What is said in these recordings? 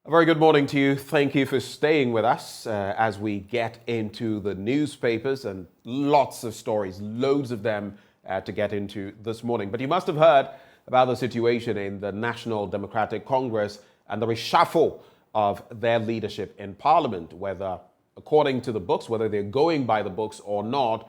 A very good morning to you. Thank you for staying with us as we get into the newspapers and lots of stories, loads of them to get into this morning. But you must have heard about the situation in the National Democratic Congress and the reshuffle of their leadership in Parliament, whether according to the books, whether they're going by the books or not.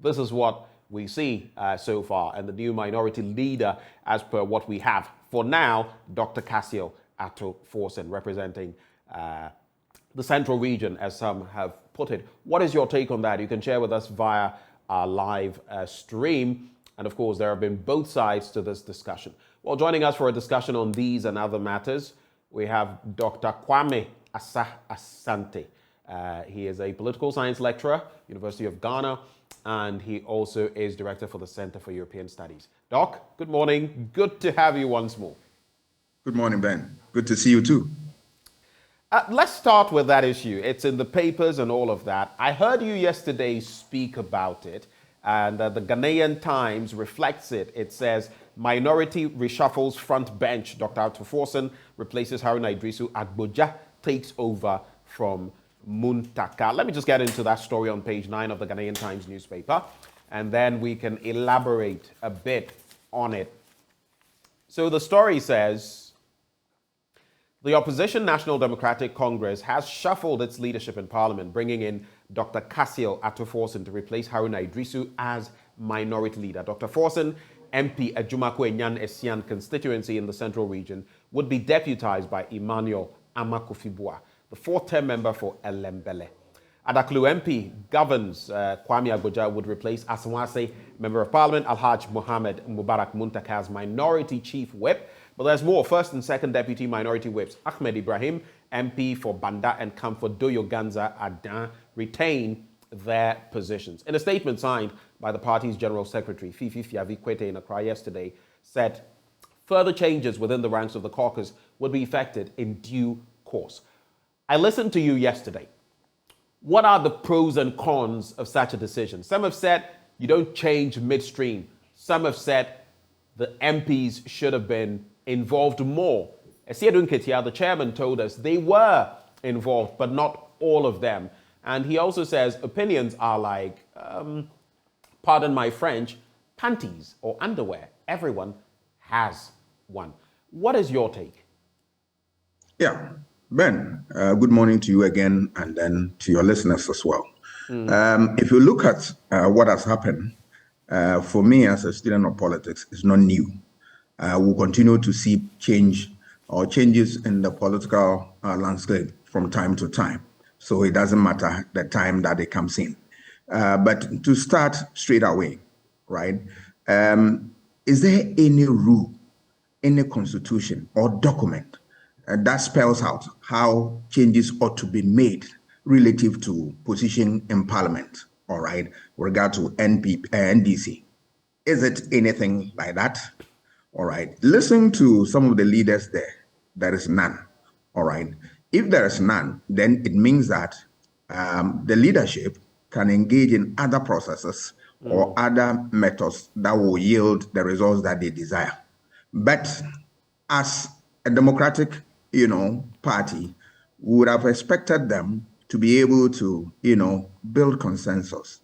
This is what we see so far. And the new minority leader, as per what we have for now, Dr. Cassio Forsen, representing the Central Region, as some have put it. What is your take on that? You can share with us via our live stream. And of course, there have been both sides to this discussion. Well, joining us for a discussion on these and other matters, we have Dr. Kwame Asante. He is a political science lecturer, University of Ghana, and he also is director for the Center for European Studies. Doc, good morning. Good to have you once more. Good morning, Ben. Good to see you too. Let's start with that issue. It's in the papers and all of that. I heard you yesterday speak about it, and the Ghanaian Times reflects it. It says, minority reshuffles front bench. Dr. Forsen replaces Haruna Idrisu. Agboja takes over from Muntaka. Let me just get into that story on page 9 of the Ghanaian Times newspaper, and then we can elaborate a bit on it. So the story says, the opposition National Democratic Congress has shuffled its leadership in Parliament, bringing in Dr. Cassio Forsen to replace Haruna Idrisu as minority leader. Dr. Forsen, MP at Jumako Enyan Esian constituency in the Central Region, would be deputized by Emmanuel Amakofibua, the fourth-term member for Elembele. Adaklu MP governs Kwame Agboja would replace Asanwase, Member of Parliament, Alhaj Mohammed Mubarak Muntaka as minority chief whip. But there's more. First and second deputy minority whips, Ahmed Ibrahim, MP for Banda and Comfort Doyo Ganza Adan, retain their positions. In a statement signed by the party's General Secretary, Fifi Fiavi Kwete in Accra yesterday, said further changes within the ranks of the caucus would be effected in due course. I listened to you yesterday. What are the pros and cons of such a decision? Some have said you don't change midstream. Some have said the MPs should have been involved more. Esiedun Ketia, the chairman, told us they were involved, but not all of them. And he also says opinions are like, pardon my French, panties or underwear. Everyone has one. What is your take? Yeah, Ben, good morning to you again, and then to your listeners as well. If you look at what has happened, for me as a student of politics, it's not new. We'll continue to see changes in the political landscape from time to time. So it doesn't matter the time that it comes in. But to start straight away, right? Is there any rule, any constitution or document that spells out how changes ought to be made relative to position in Parliament, all right, with regard to NDC? Is it anything like that? All right. Listen to some of the leaders there. There is none. All right. If there is none, then it means that the leadership can engage in other processes or other methods that will yield the results that they desire. But as a democratic, party, we would have expected them to be able to, build consensus,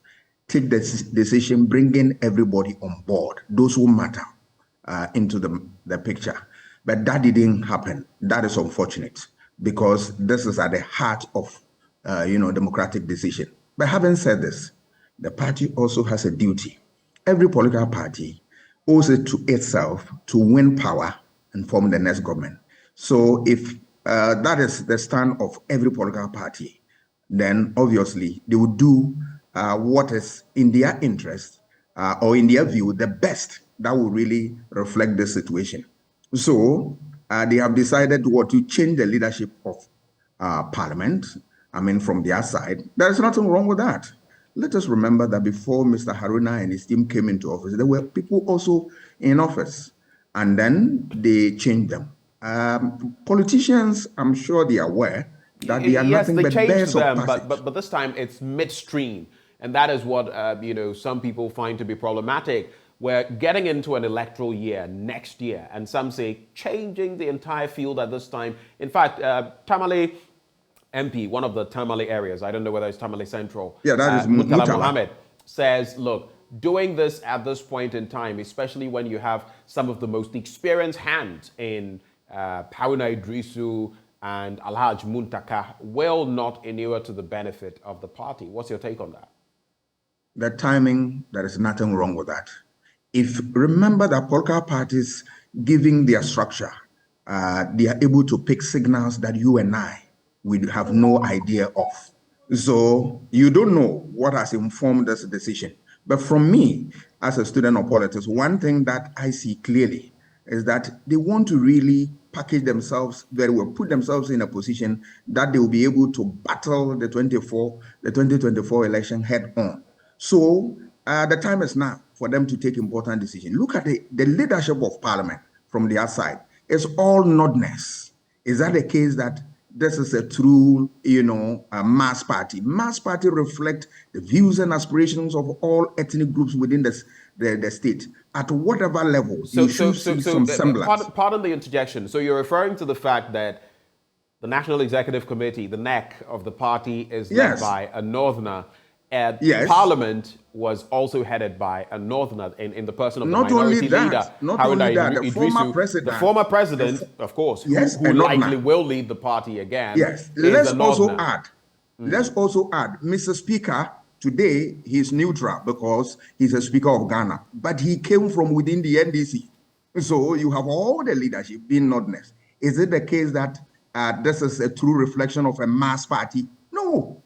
take the decision, bringing everybody on board, those who matter, into the picture. But that didn't happen. That is unfortunate, because this is at the heart of democratic decision. But having said this, the party also has a duty. Every political party owes it to itself to win power and form the next government. So if that is the stand of every political party, then obviously they will do what is in their interest or in their view the best that will really reflect the situation. So they have decided to change the leadership of Parliament. From their side, there is nothing wrong with that. Let us remember that before Mr. Haruna and his team came into office, there were people also in office, and then they changed them. Politicians, I'm sure they are aware that they are nothing but bears of passage. But this time it's midstream, and that is what some people find to be problematic. we're getting into an electoral year next year, and some say changing the entire field at this time. In fact, Tamale MP, one of the Tamale areas, I don't know whether it's Tamale Central, Yeah, that is Murtala Mutala. Mohammed, says, look, doing this at this point in time, especially when you have some of the most experienced hands in Haruna Idrisu and Alhaj Muntaka, will not inure to the benefit of the party. What's your take on that? The timing, there is nothing wrong with that. If remember that political parties giving their structure, they are able to pick signals that you and I would have no idea of. So you don't know what has informed this decision. But from me, as a student of politics, one thing that I see clearly is that they want to really package themselves very well, put themselves in a position that they will be able to battle the 2024 election head on. So the time is now for them to take important decisions. Look at the leadership of Parliament from the outside. It's all nodness. Is that the case that this is a true, a mass party? Mass party reflect the views and aspirations of all ethnic groups within the state at whatever level. So, some semblance. Pardon the interjection. So you're referring to the fact that the National Executive Committee, the neck of the party, is led by a Northerner. Yes. Parliament was also headed by a Northerner in the person of the Not minority only that, leader, not Haruna only that, the Idrisu, former president, of course, yes, who likely will lead the party again. Yes. Let's also add, Mr. Speaker, today he's neutral because he's a Speaker of Ghana, but he came from within the NDC. So you have all the leadership being nodness. Is it the case that this is a true reflection of a mass party? No.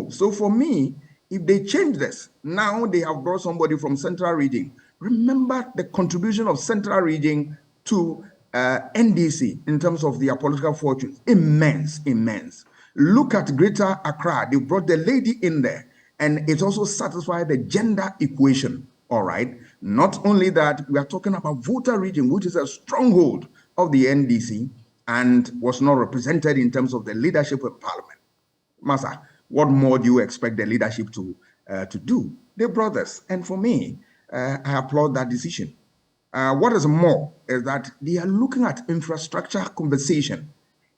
So for me, if they change this, now they have brought somebody from Central Region. Remember the contribution of Central Region to NDC in terms of their political fortunes. Immense. Look at Greater Accra. They brought the lady in there, and it also satisfied the gender equation. All right. Not only that, we are talking about Volta Region, which is a stronghold of the NDC and was not represented in terms of the leadership of Parliament. Massa, what more do you expect the leadership to do? They brought this. And for me, I applaud that decision. What is more is that they are looking at infrastructure conversation.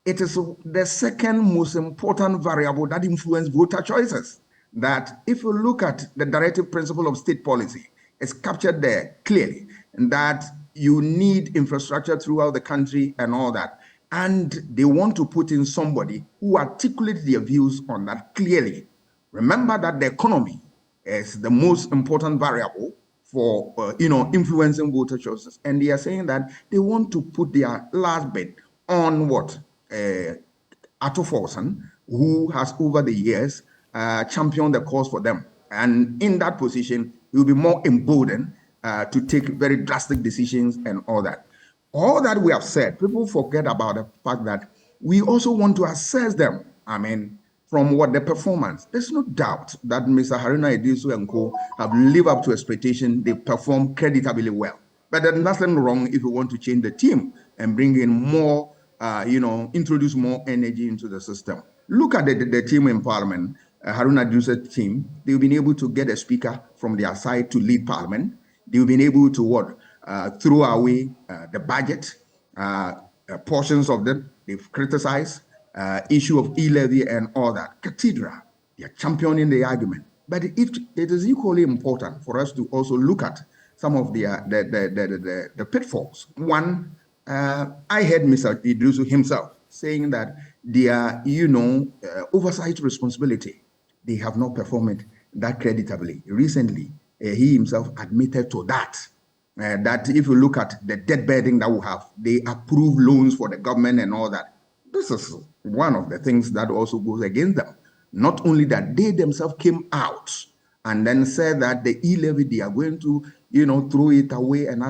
It is the second most important variable that influences voter choices. That if you look at the directive principle of state policy, it's captured there clearly, and that you need infrastructure throughout the country and all that. And they want to put in somebody who articulates their views on that clearly. Remember that the economy is the most important variable for influencing voter choices, and they are saying that they want to put their last bet on what Ato Forson, who has over the years championed the cause for them, and in that position he will be more emboldened to take very drastic decisions and all that. All that we have said, people forget about the fact that we also want to assess them. I mean, from what the performance. There's no doubt that Mr. Haruna Idrisu and co have lived up to expectation. They perform creditably well. But there's nothing wrong if we want to change the team and bring in more, introduce more energy into the system. Look at the team in Parliament, Haruna Idrisu's team. They've been able to get a speaker from their side to lead Parliament. They've been able to throw away the budget, portions of them they've criticized, issue of e-levy and all that. Cathedral, they are championing the argument. But it is equally important for us to also look at some of the pitfalls. One, I heard Mr. Idrisu himself saying that their oversight responsibility, they have not performed that creditably. Recently, he himself admitted to that. That if you look at the debt burden that we have, they approve loans for the government and all that. This is one of the things that also goes against them. Not only that, they themselves came out and then said that the e-levy, they are going to, throw it away and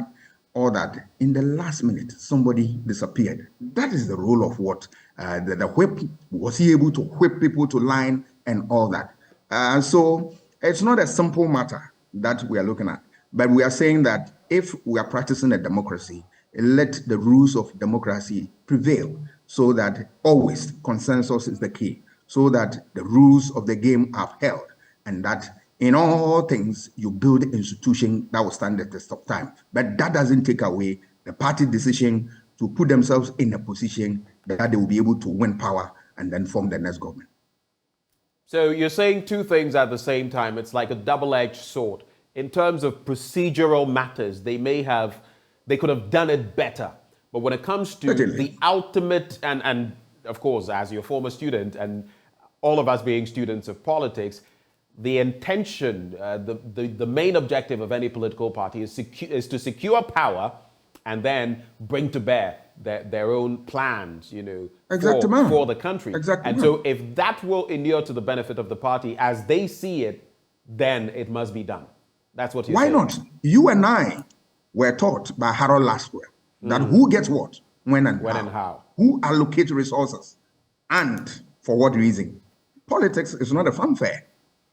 all that. In the last minute, somebody disappeared. That is the role of what? The whip. Was he able to whip people to line and all that? So it's not a simple matter that we are looking at. But we are saying that if we are practicing a democracy, let the rules of democracy prevail so that always consensus is the key, so that the rules of the game are held, and that in all things, you build an institution that will stand the test of time. But that doesn't take away the party decision to put themselves in a position that they will be able to win power and then form the next government. So you're saying two things at the same time. It's like a double-edged sword. In terms of procedural matters, they could have done it better. But when it comes to the ultimate, and of course, as your former student, and all of us being students of politics, the intention, the main objective of any political party is to secure power and then bring to bear their own plans, for the country. And so if that will inure to the benefit of the party as they see it, then it must be done. That's what you're saying. Why not? You and I were taught by Harold Laswell that who gets what, when and how. Who allocates resources, and for what reason. Politics is not a fanfare.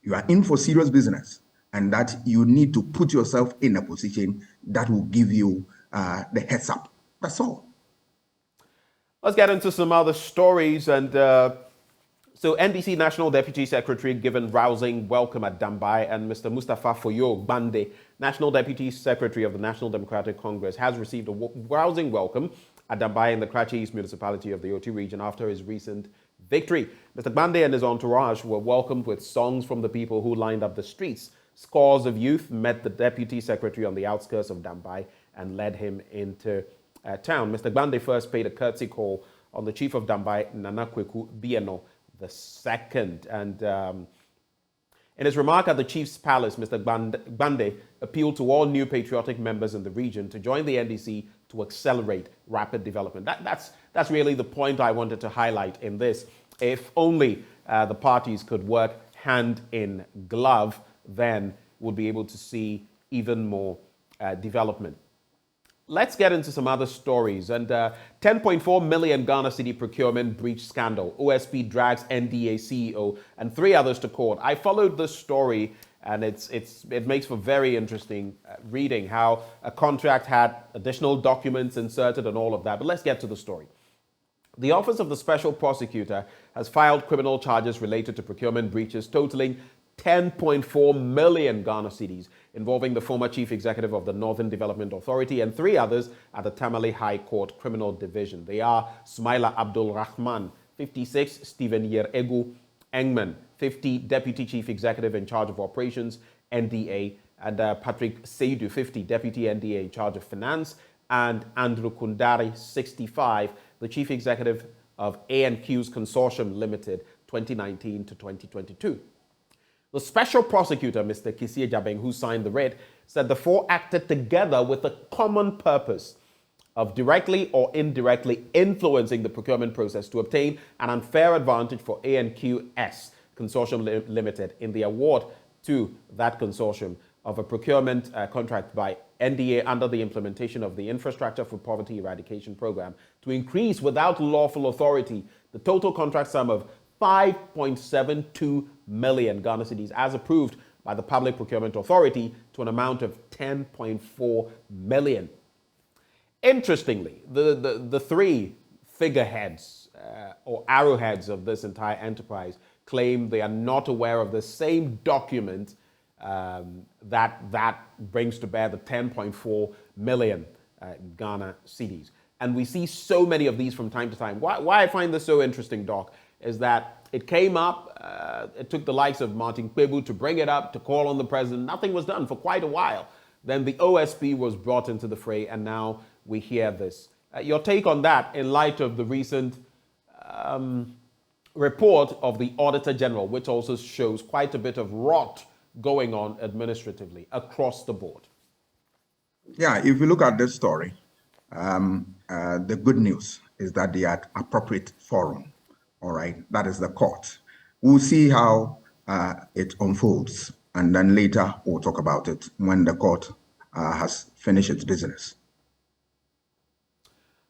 You are in for serious business, and that you need to put yourself in a position that will give you the heads up. That's all. Let's get into some other stories. And so NDC National Deputy Secretary given rousing welcome at Dumbai, and Mr. Mustafa Foyo Bande, National Deputy Secretary of the National Democratic Congress, has received a rousing welcome at Dumbai in the Karachi East municipality of the OT region after his recent victory. Mr. Bande and his entourage were welcomed with songs from the people who lined up the streets. Scores of youth met the Deputy Secretary on the outskirts of Dumbai and led him into town. Mr. Bande first paid a courtesy call on the Chief of Dumbai, Nana Kweku Bieno II. And in his remark at the Chief's Palace, Mr. Bande appealed to all new patriotic members in the region to join the NDC to accelerate rapid development. That's really the point I wanted to highlight in this. If only the parties could work hand in glove, then we'll be able to see even more development. Let's get into some other stories. And 10.4 million Ghana cedi procurement breach scandal. OSP drags NDA CEO and 3 others to court. I followed this story, and it makes for very interesting reading, how a contract had additional documents inserted and all of that. But let's get to the story. The Office of the Special Prosecutor has filed criminal charges related to procurement breaches totaling 10.4 million Ghana cedis, involving the former chief executive of the Northern Development Authority and 3 others at the Tamale High Court Criminal Division. They are Smaila Abdul Rahman, 56, Stephen Yer-Egu Engman, 50, Deputy Chief Executive in charge of Operations, NDA, and Patrick Seidu, 50, Deputy NDA in charge of Finance, and Andrew Kundari, 65, the Chief Executive of A&Q's Consortium Limited, 2019 to 2022. The special prosecutor, Mr. Kisie Jabeng, who signed the writ, said the 4 acted together with a common purpose of directly or indirectly influencing the procurement process to obtain an unfair advantage for A&QS Consortium Limited in the award to that consortium of a procurement contract by NDA under the implementation of the Infrastructure for Poverty Eradication Program to increase without lawful authority the total contract sum of 5.72 million Ghana cedis as approved by the Public Procurement Authority to an amount of 10.4 million. Interestingly, the 3 figureheads or arrowheads of this entire enterprise claim they are not aware of the same document that brings to bear the 10.4 million Ghana cedis. And we see so many of these from time to time. Why I find this so interesting, Doc, is that it came up, it took the likes of Martin Kwebu to bring it up, to call on the president. Nothing was done for quite a while. Then the OSP was brought into the fray, and now we hear this. Your take on that in light of the recent report of the Auditor General, which also shows quite a bit of rot going on administratively across the board? Yeah, if you look at this story, the good news is that they are appropriate forum. All right, that is the court. We'll see how it unfolds, and then later we'll talk about it when the court has finished its business.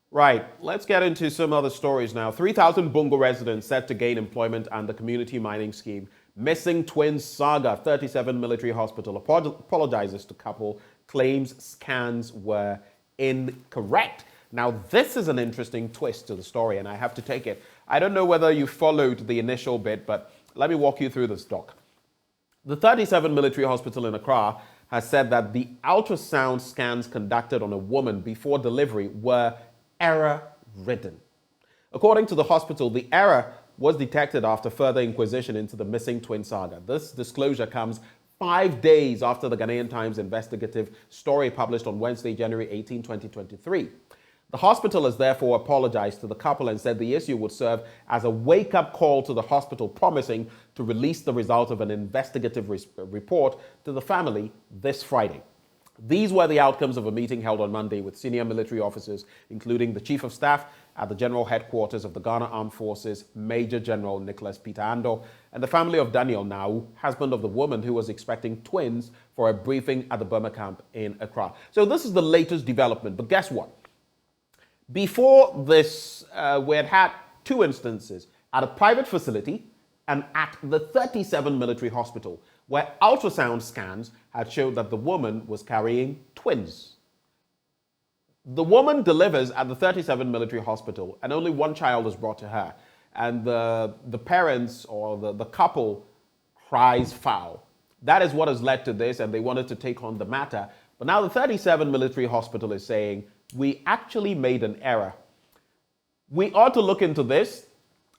Right, let's get into some other stories now. 3,000 Bongo residents set to gain employment under community mining scheme. Missing twins saga. 37 military hospital apologizes to couple, claims scans were incorrect. Now, this is an interesting twist to the story, and I have to take it. I don't know whether you followed the initial bit, but let me walk you through this, Doc. The 37 military hospital in Accra has said that the ultrasound scans conducted on a woman before delivery were error-ridden. According to the hospital, the error was detected after further inquisition into the missing twin saga. This disclosure comes 5 days after the Ghanaian Times investigative story published on Wednesday, January 18, 2023. The hospital has therefore apologized to the couple and said the issue would serve as a wake-up call to the hospital, promising to release the result of an investigative report to the family this Friday. These were the outcomes of a meeting held on Monday with senior military officers, including the Chief of Staff at the General Headquarters of the Ghana Armed Forces, Major General Nicholas Peter Ando, and the family of Daniel Nau, husband of the woman who was expecting twins, for a briefing at the Burma camp in Accra. So this is the latest development, but guess what? Before this, we had 2 instances at a private facility and at the 37 military hospital, where ultrasound scans had showed that the woman was carrying twins. The woman delivers at the 37 military hospital, and only one child is brought to her. And the parents or the couple cries foul. That is what has led to this, and they wanted to take on the matter. But now the 37 military hospital is saying, we actually made an error. We ought to look into this.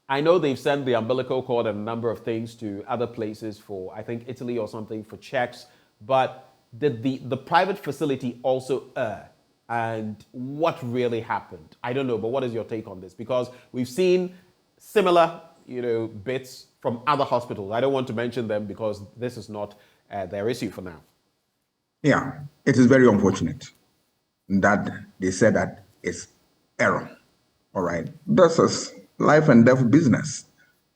I know they've sent the umbilical cord and a number of things to other places for, I think, Italy or something for checks. But did the private facility also err? And what really happened? I don't know, but what is your take on this? Because we've seen similar, bits from other hospitals. I don't want to mention them because this is not their issue for now. Yeah, it is very unfortunate that they said that it's error. All right. This is life and death business,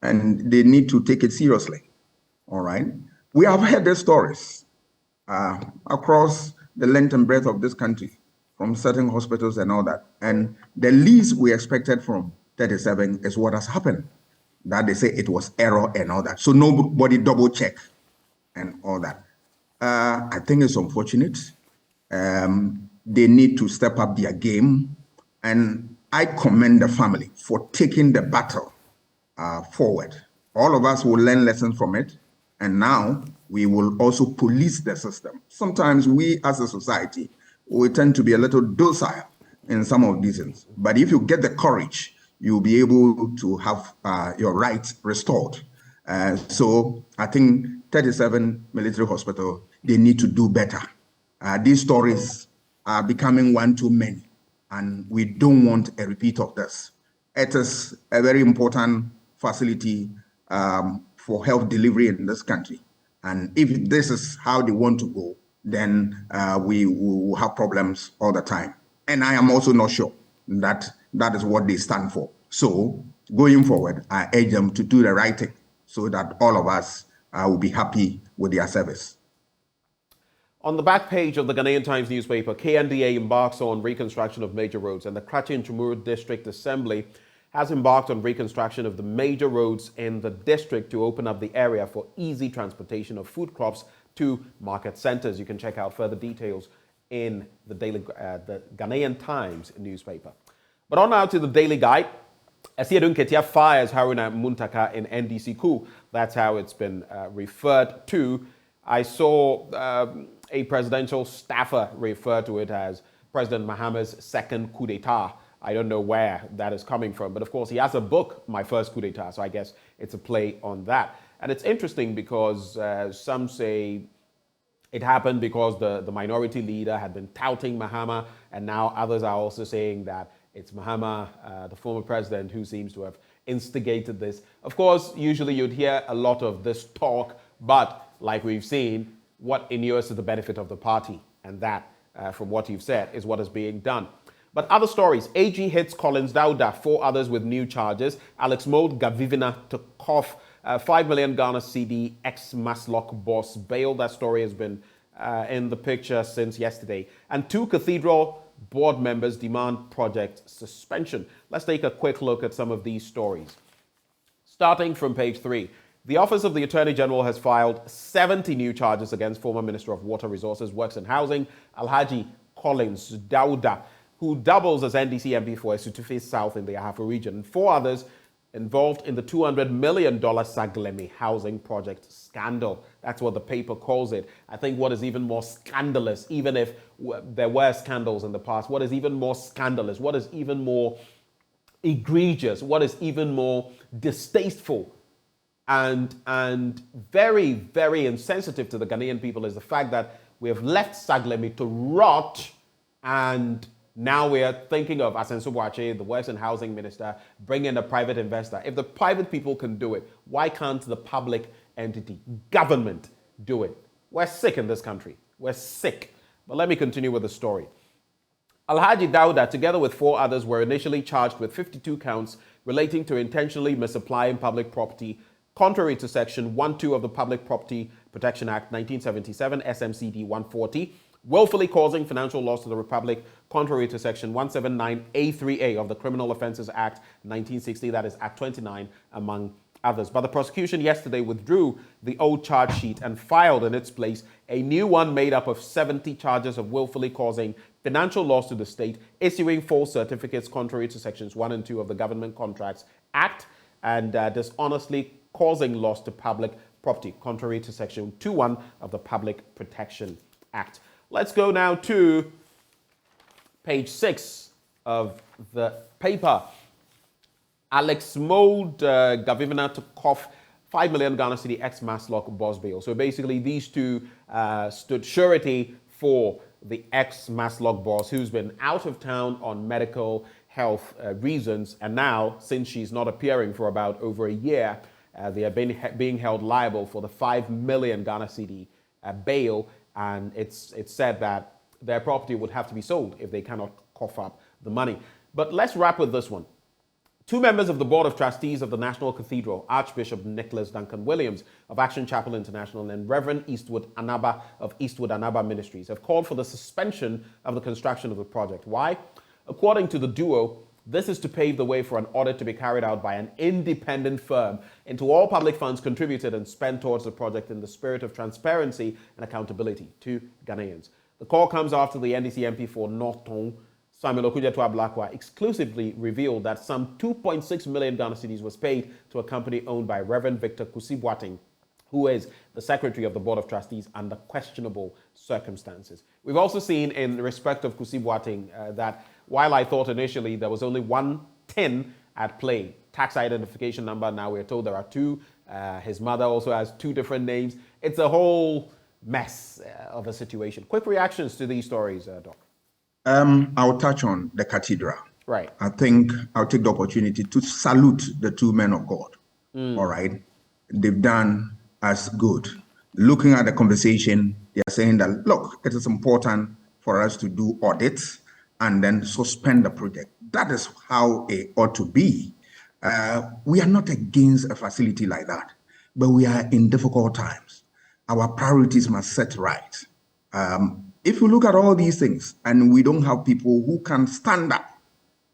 and they need to take it seriously. All right. We have heard the stories across the length and breadth of this country from certain hospitals and all that. And the least we expected from 37 is what has happened, that they say it was error and all that. So nobody double check and all that. I think it's unfortunate. They need to step up their game. And I commend the family for taking the battle forward. All of us will learn lessons from it. And now we will also police the system. Sometimes we as a society, we tend to be a little docile in some of these things. But if you get the courage, you'll be able to have your rights restored. So I think 37 military hospital, they need to do better. These stories are becoming one too many, and we don't want a repeat of this. It is a very important facility for health delivery in this country. And if this is how they want to go, then we will have problems all the time. And I am also not sure that that is what they stand for. So going forward, I urge them to do the right thing so that all of us will be happy with their service. On the back page of the Ghanaian Times newspaper, KNDA embarks on reconstruction of major roads, and the Krachi and Chumuru District Assembly has embarked on reconstruction of the major roads in the district to open up the area for easy transportation of food crops to market centers. You can check out further details in the Ghanaian Times newspaper. But on now to the Daily Guide. Asiedun Ketia fires Haruna Muntaka in NDC coup. That's how it's been referred to. I saw a presidential staffer refer to it as President Mahama's second coup d'etat. I don't know where that is coming from, but of course he has a book, My First Coup d'etat, so I guess it's a play on that. And it's interesting because some say it happened because the minority leader had been touting Mahama, and now others are also saying that it's Mahama, the former president, who seems to have instigated this. Of course, usually you'd hear a lot of this talk, but like we've seen, what inures to the benefit of the party, and that, from what you've said, is what is being done. But other stories, AG hits Collins Dauda, 4 others with new charges. Alex Mold Gavivina took off 5 million Ghana CD ex-Maslock boss bail. That story has been in the picture since yesterday. And 2 Cathedral board members demand project suspension. Let's take a quick look at some of these stories. Starting from page 3. The Office of the Attorney General has filed 70 new charges against former Minister of Water Resources, Works and Housing, Alhaji Collins Dauda, who doubles as NDC MP for Esutufe South in the Ahafo region. 4 others involved in the $200 million Saglemi housing project scandal. That's what the paper calls it. I think what is even more scandalous, even if there were scandals in the past, what is even more scandalous, what is even more egregious, what is even more distasteful and very, very insensitive to the Ghanaian people is the fact that we have left Saglemi to rot, and now we are thinking of Asenso Boakye, the Works and Housing Minister, bring in a private investor. If the private people can do it, why can't the public entity, government, do it? We're sick in this country. We're sick. But let me continue with the story. Alhaji Dauda, together with 4 others, were initially charged with 52 counts relating to intentionally misapplying public property, contrary to Section 1.2 of the Public Property Protection Act 1977, SMCD 140, willfully causing financial loss to the Republic, contrary to Section 179A3A of the Criminal Offences Act 1960, that is Act 29, among others. But the prosecution yesterday withdrew the old charge sheet and filed in its place a new one made up of 70 charges of willfully causing financial loss to the state, issuing false certificates contrary to Sections 1 and 2 of the Government Contracts Act, and dishonestly causing loss to public property, contrary to Section 2.1 of the Public Protection Act. Let's go now to page 6 of the paper. Alex Mode Gavivina took off 5 million Ghana Cedi ex-Maslock boss bail. So basically, these two stood surety for the ex-Maslock boss who's been out of town on medical health reasons. And now, since she's not appearing for about over a year, they are being held liable for the 5 million Ghana Cedi bail. And it's said that their property would have to be sold if they cannot cough up the money. But let's wrap with this one. 2 members of the Board of Trustees of the National Cathedral, Archbishop Nicholas Duncan Williams of Action Chapel International and Reverend Eastwood Anaba of Eastwood Anaba Ministries, have called for the suspension of the construction of the project. Why? According to the duo, this is to pave the way for an audit to be carried out by an independent firm into all public funds contributed and spent towards the project in the spirit of transparency and accountability to Ghanaians. The call comes after the NDC MP for North Tongue, Samuel Okudzeto Ablakwa, exclusively revealed that some 2.6 million Ghana cedis was paid to a company owned by Reverend Victor Kusi Boateng, who is the secretary of the Board of Trustees, under questionable circumstances. We've also seen in respect of Kusi Boateng that while I thought initially there was only one tin at play, tax identification number, now we're told there are 2. His mother also has 2 different names. It's a whole mess of a situation. Quick reactions to these stories, Doc. I'll touch on the cathedral. Right. I think I'll take the opportunity to salute the 2 men of God. All right. They've done as good. Looking at the conversation, they are saying that, look, it is important for us to do audits and then suspend the project. That is how it ought to be. We are not against a facility like that, but we are in difficult times. Our priorities must set right. If you look at all these things and we don't have people who can stand up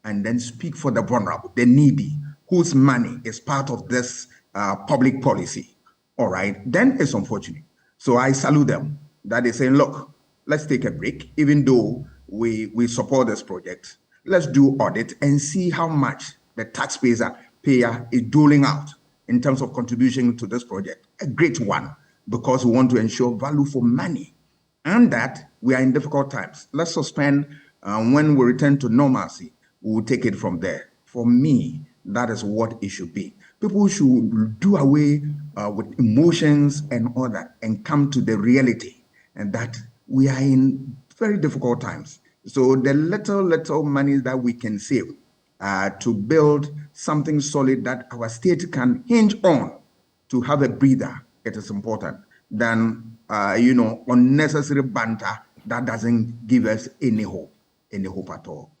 and then speak for the vulnerable, the needy, whose money is part of this public policy, all right, then it's unfortunate. So I salute them that they're saying, look, let's take a break, even though we support this project. Let's do audit and see how much the taxpayer is doling out in terms of contribution to this project. A great one, because we want to ensure value for money. And that we are in difficult times. Let's suspend. When we return to normalcy, we will take it from there. For me, that is what it should be. People should do away with emotions and all that and come to the reality, and that we are in very difficult times. So the little money that we can save to build something solid that our state can hinge on to have a breather, it is important than unnecessary banter that doesn't give us any hope at all.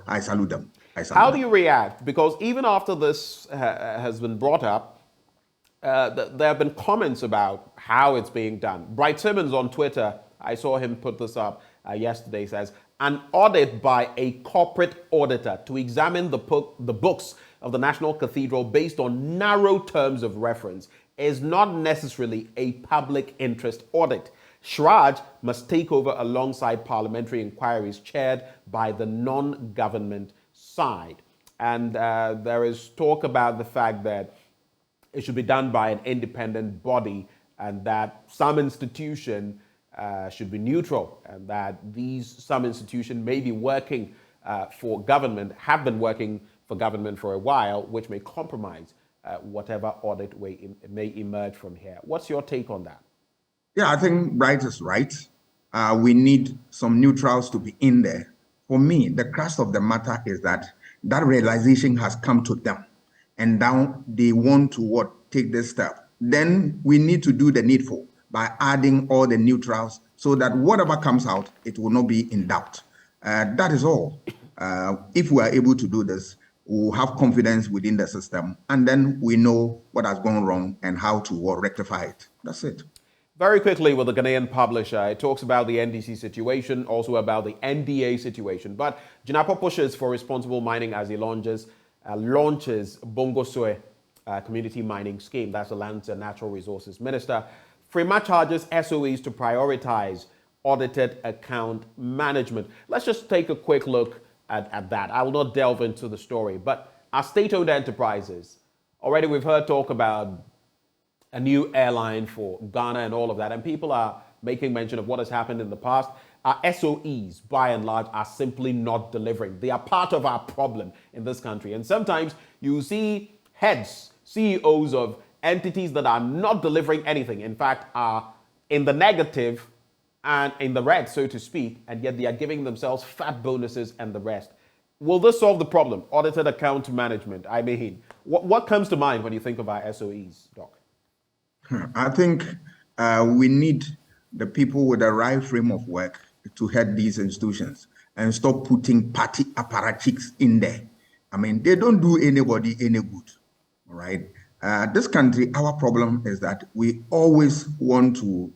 I salute them. How do you react? Because even after this has been brought up, there have been comments about how it's being done. Bright Simmons on Twitter, I saw him put this up yesterday, says, an audit by a corporate auditor to examine the books of the National Cathedral based on narrow terms of reference is not necessarily a public interest audit. Shraj must take over alongside parliamentary inquiries chaired by the non-government side. And there is talk about the fact that it should be done by an independent body, and that some institution should be neutral, and that some institution may be working for government, have been working for government for a while, which may compromise whatever audit may emerge from here. What's your take on that? Yeah, I think right is right. We need some neutrals to be in there. For me, the crux of the matter is that realization has come to them, and now they want to take this step. Then we need to do the needful by adding all the neutrals so that whatever comes out, it will not be in doubt. That is all. If we are able to do this, we'll have confidence within the system, and then we know what has gone wrong and how to rectify it. That's it. Very quickly, with the Ghanaian publisher, it talks about the NDC situation, also about the NDA situation. But Jinapo pushes for responsible mining as he launches Bongo Soe community mining scheme. That's the Lands and Natural Resources Minister. Frema charges SOEs to prioritize audited account management. Let's just take a quick look at that. I will not delve into the story, but our state-owned enterprises, already we've heard talk about a new airline for Ghana and all of that, and people are making mention of what has happened in the past. Our SOEs, by and large, are simply not delivering. They are part of our problem in this country. And sometimes you see heads, CEOs of entities that are not delivering anything, in fact, are in the negative and in the red, so to speak, and yet they are giving themselves fat bonuses and the rest. Will this solve the problem? Audited account management. I mean, what comes to mind when you think of our SOEs, Doc? I think we need the people with the right frame of work to head these institutions and stop putting party apparatchiks in there. I mean, they don't do anybody any good, all right? This country, our problem is that we always want to,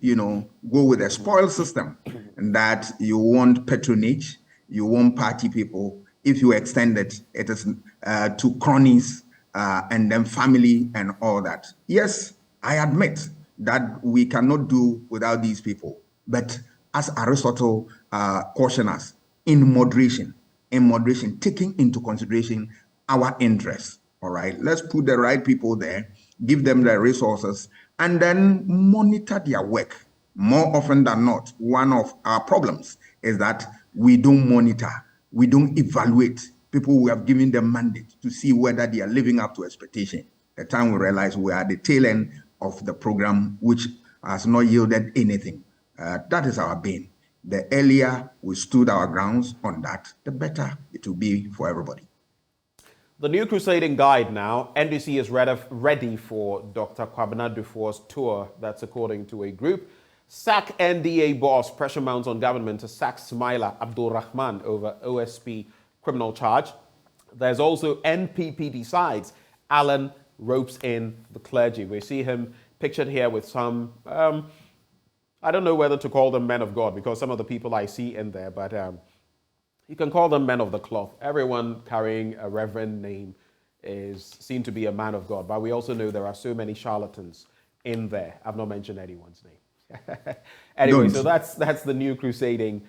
go with a spoil system, and that you want patronage, you want party people. If you extend it, it is to cronies and then family and all that. Yes, I admit that we cannot do without these people, but as Aristotle cautioned us, in moderation, taking into consideration our interests. All right, let's put the right people there, give them the resources, and then monitor their work. More often than not, one of our problems is that we don't monitor, we don't evaluate people who have given them mandate to see whether they are living up to expectation. The time we realize we are at the tail end of the program, which has not yielded anything. That is our bane. The earlier we stood our grounds on that, the better it will be for everybody. The new crusading guide now, NDC is ready for Dr. Kwabena Dufour's tour. That's according to a group. Sack NDA boss, pressure mounts on government to sack Smaila Abdul Rahman over OSP criminal charge. There's also NPP decides Alan ropes in the clergy. We see him pictured here with some, I don't know whether to call them men of God, because some of the people I see in there, but you can call them men of the cloth. Everyone carrying a reverend name is seen to be a man of God, but we also know there are so many charlatans in there. I've not mentioned anyone's name. Anyway, so that's the new crusading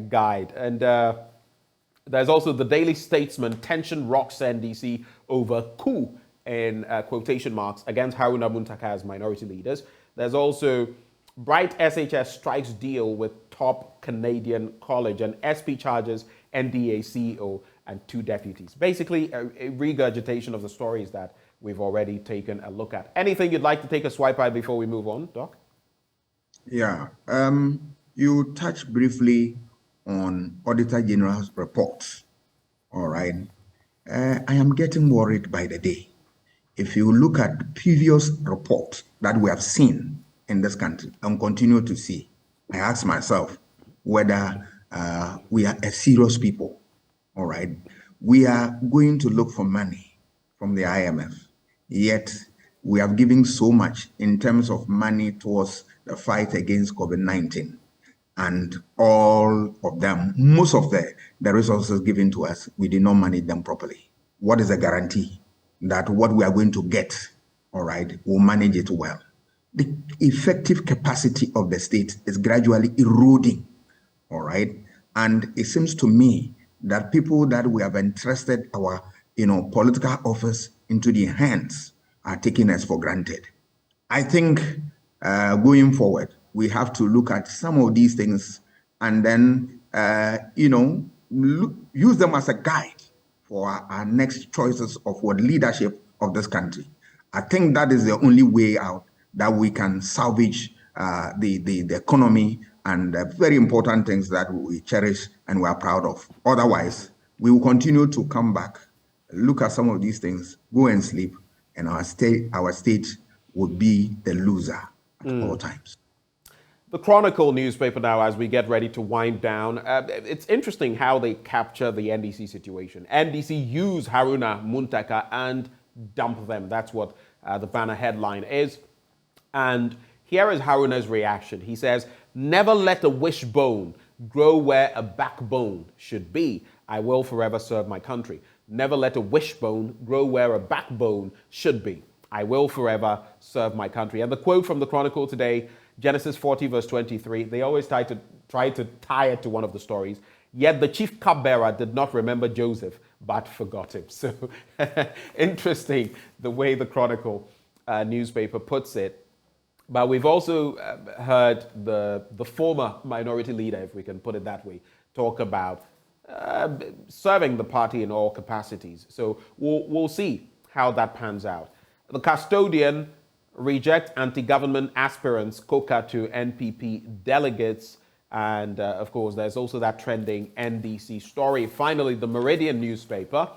guide. And there's also the Daily Statesman, tension rocks NDC over coup in quotation marks against Haruna Muntaka's minority leaders. There's also Bright SHS strikes deal with top Canadian college, and SP charges NDA CEO and 2 deputies. Basically, a regurgitation of the stories that we've already taken a look at. Anything you'd like to take a swipe at before we move on, Doc? Yeah. You touched briefly on Auditor General's reports. All right. I am getting worried by the day. If you look at the previous reports that we have seen in this country and continue to see, I ask myself whether we are a serious people. All right. We are going to look for money from the IMF, yet we are giving so much in terms of money towards the fight against COVID-19. And all of them, most of the resources given to us, we did not manage them properly. What is the guarantee that what we are going to get, all right, we'll manage it well? The effective capacity of the state is gradually eroding, all right? And it seems to me that people that we have entrusted our political office into their hands are taking us for granted. I think going forward, we have to look at some of these things and then, use them as a guide for our next choices of what leadership of this country. I think that is the only way out that we can salvage the economy and very important things that we cherish and we are proud of. Otherwise, we will continue to come back, look at some of these things, go and sleep, and our state would be the loser at all times. The Chronicle newspaper now, as we get ready to wind down, it's interesting how they capture the NDC situation. NDC use Haruna Muntaka and dump them. That's what the banner headline is. And here is Haruna's reaction. He says, "Never let a wishbone grow where a backbone should be. I will forever serve my country. Never let a wishbone grow where a backbone should be. I will forever serve my country." And the quote from the Chronicle today, Genesis 40 verse 23, they always try to tie it to one of the stories. "Yet the chief cupbearer did not remember Joseph, but forgot him." So interesting the way the Chronicle newspaper puts it. But we've also heard the former minority leader, if we can put it that way, talk about serving the party in all capacities. So we'll see how that pans out. The custodian reject anti-government aspirants, Coca to NPP delegates. And of course, there's also that trending NDC story. Finally, the Meridian newspaper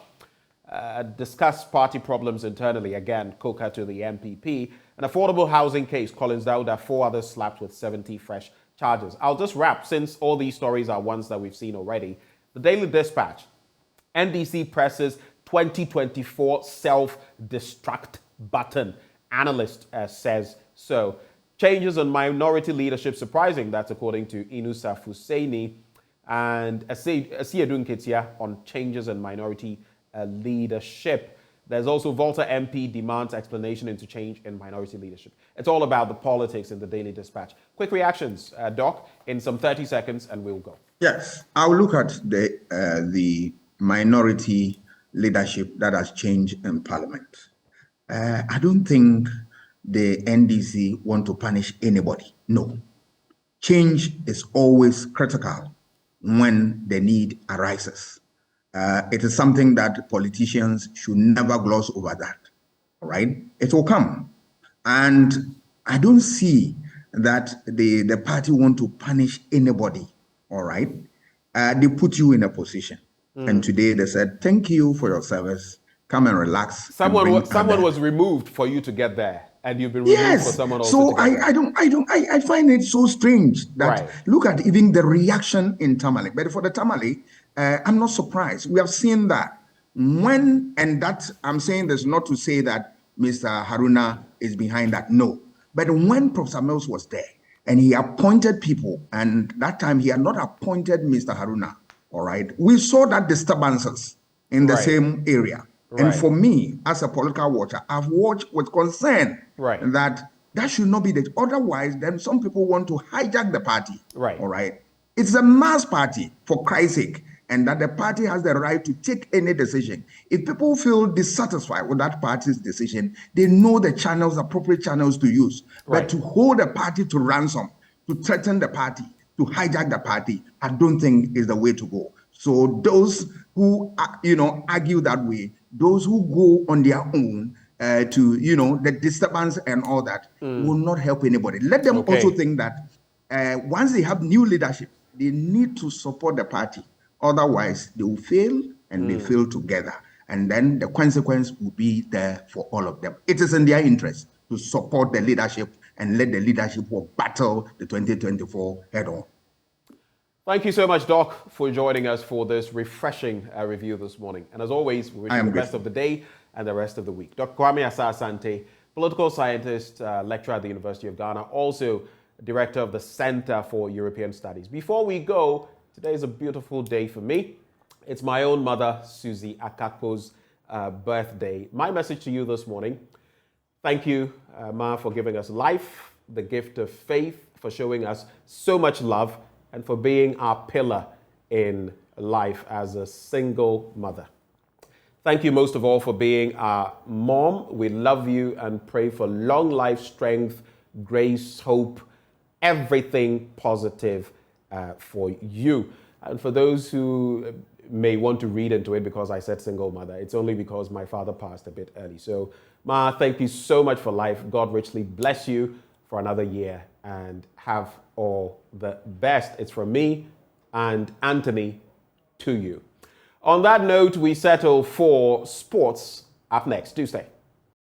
discussed party problems internally. Again, Coca to the NPP. An affordable housing case, Collins Dauda, 4 others slapped with 70 fresh charges. I'll just wrap, since all these stories are ones that we've seen already. The Daily Dispatch, NDC presses 2024 self-destruct button. Analyst says so. Changes in minority leadership surprising. That's according to Inusa Fuseni. And Asiyedun Ketia on changes in minority leadership. There's also Volta MP demands explanation into change in minority leadership. It's all about the politics in the Daily Dispatch. Quick reactions, Doc, in some 30 seconds, and we'll go. Yes, I'll look at the minority leadership that has changed in Parliament. I don't think the NDC want to punish anybody. No. Change is always critical when the need arises. It is something that politicians should never gloss over that, all right? It will come. And I don't see that the party want to punish anybody, all right? They put you in a position. And today they said, thank you for your service. Come and relax. Someone was removed for you to get there, and you've been removed for someone else. So I find it so strange that look at even the reaction in Tamale. But for the Tamale, I'm not surprised. We have seen that and that I'm saying this not to say that Mr. Haruna is behind that. No, but when Professor Mills was there and he appointed people, and that time he had not appointed Mr. Haruna. All right, we saw that disturbances in the same area. And for me, as a political watcher, I've watched with concern that should not be the. Otherwise, then some people want to hijack the party. All right. It's a mass party, for Christ's sake, and that the party has the right to take any decision. If people feel dissatisfied with that party's decision, they know the channels, appropriate channels to use. But to hold the party to ransom, to threaten the party, to hijack the party, I don't think is the way to go. So those who argue that way, those who go on their own to the disturbance and all that will not help anybody. Let them also think that once they have new leadership, they need to support the party. Otherwise, they will fail, and they fail together. And then the consequence will be there for all of them. It is in their interest to support the leadership and let the leadership battle the 2024 head on. Thank you so much, Doc, for joining us for this refreshing review this morning. And as always, we wish you the best of the day and the rest of the week. Dr. Kwame Asah-Asante, political scientist, lecturer at the University of Ghana, also director of the Center for European Studies. Before we go, today is a beautiful day for me. It's my own mother, Susie Akakpo's birthday. My message to you this morning, thank you, Ma, for giving us life, the gift of faith, for showing us so much love, and for being our pillar in life as a single mother. Thank you most of all for being our mom. We love you and pray for long life, strength, grace, hope, everything positive for you. And for those who may want to read into it because I said single mother, it's only because my father passed a bit early. So, Ma, thank you so much for life. God richly bless you for another year and have all the best. It's from me and Anthony to you. On that note, we settle for sports up next. Do stay.